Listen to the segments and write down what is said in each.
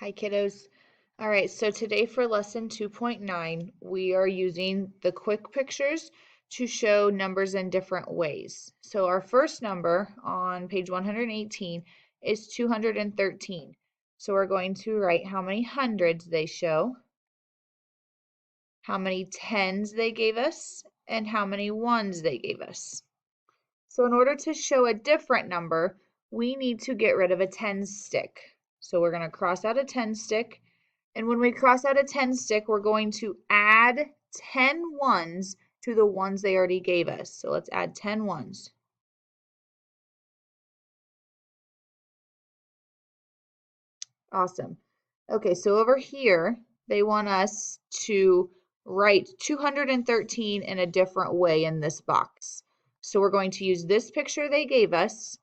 Hi, kiddos. All right, so today for lesson 2.9, we are using the quick pictures to show numbers in different ways. So our first number on page 118 is 213. So we're going to write how many hundreds they show, how many tens they gave us, and how many ones they gave us. So in order to show a different number, we need to get rid of a tens stick. So we're going to cross out a tens stick. And when we cross out a 10 stick, we're going to add 10 ones to the ones they already gave us. So let's add 10 ones. Awesome. Okay, so over here, they want us to write 213 in a different way in this box. So we're going to use this picture they gave us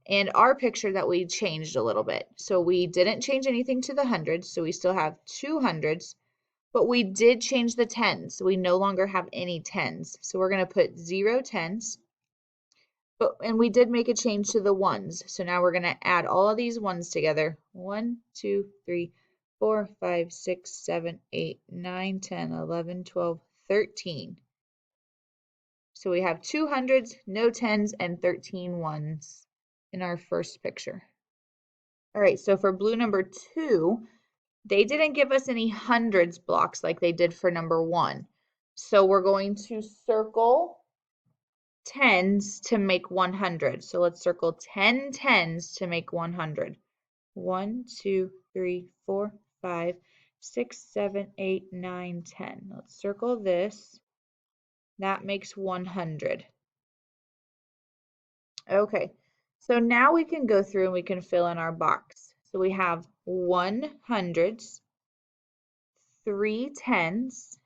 and our picture that we changed a little bit. So we didn't change anything to the hundreds, so we still have 200s. But we did change the tens. So we no longer have any tens. So we're going to put 0 tens. And we did make a change to the ones. So now we're going to add all of these ones together. 1, 2, 3, 4, 5, 6, 7, 8, 9, 10, 11, 12, 13. So we have 200s, no tens, and 13 ones in our first picture. All right, so for blue number 2, they didn't give us any hundreds blocks like they did for number 1. So we're going to circle tens to make 100. So let's circle 10 tens to make 100. 1, 2, 3, 4, 5, 6, 7, 8, 9, 10. Let's circle this. That makes 100. Okay, so now we can go through and we can fill in our box. So we have 100s, 3 tens,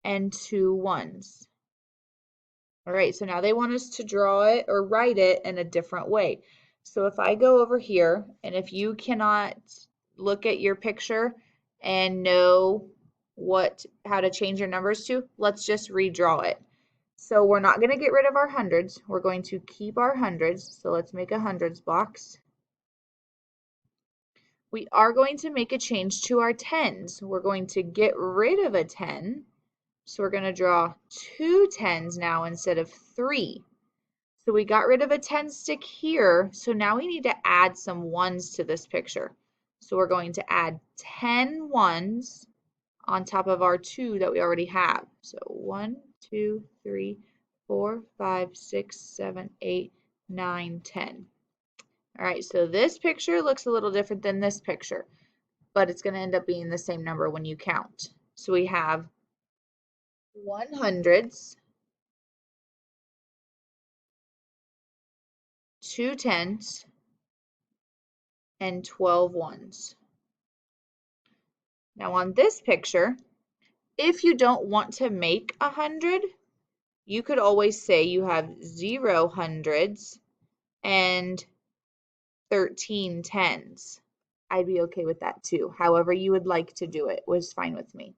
and 2 ones. All right, so now they want us to draw it or write it in a different way. So if I go over here, and if you cannot look at your picture and know how to change your numbers to, let's just redraw it. So we're not going to get rid of our hundreds. We're going to keep our hundreds. So let's make a hundreds box. We are going to make a change to our tens. We're going to get rid of a 10. So we're going to draw 2 tens now instead of 3. So we got rid of a 10 stick here. So now we need to add some ones to this picture. So we're going to add 10 ones on top of our 2 that we already have. So 1, 2, 3, 4, 5, 6, 7, 8, 9, 10. All right, so this picture looks a little different than this picture, but it's going to end up being the same number when you count. So we have 100s, 2 tens, and 12 ones. Now on this picture, if you don't want to make 100, you could always say you have 0 hundreds and 13 tens. I'd be okay with that too. However you would like to do it was fine with me.